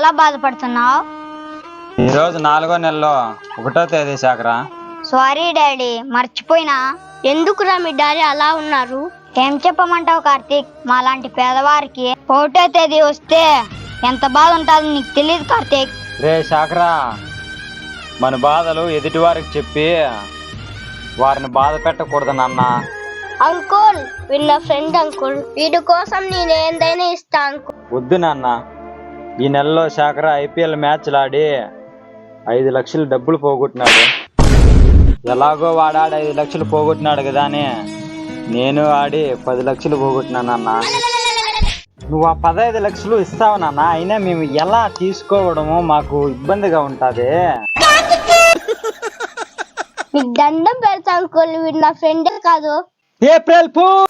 అలా బాధపడుతున్నావు? ఈరోజు 4వ నెలలో 1వ తేదీ శాఖరా. సారీ డాడీ, మర్చిపోయినా. ఎందుకురా మీ డాడీ అలా ఉన్నారు? ఏం చెప్పమంటావు కార్తీక్, మాలాంటి పేదవారికి 1వ తేదీ వస్తే ఎంత బాధ ఉంటుందో నీకు తెలియదు కార్తీక్. రే శాఖరా, మన బాధలు ఎదుటి వారికి చెప్పి వారిని బాధ పెట్టకూడదు నాన్న. అంకుల్, వీడు నా ఫ్రెండ్ అంకుల్. వీడి కోసం నేను ఏందైనా ఇస్తా అంకుల్. వద్దు నాన్న, ఈ నెలలో శాఖరా IPL మ్యాచ్లు ఆడి 5 లక్షలు డబ్బులు పోగొట్టినాడు. ఎలాగో వాడాడు 5 లక్షలు పోగొట్టినాడు కదా అని నేను ఆడి 10 లక్షలు పోగొట్టినానన్న. నువ్వు ఆ 15 లక్షలు ఇస్తావు నాన్న, అయినా మేము ఎలా తీసుకోవడము మాకు ఇబ్బందిగా ఉంటుంది. మీకు దండం పెడతా అంకుల్, వీడు నా ఫ్రెండే కాదు. April fool.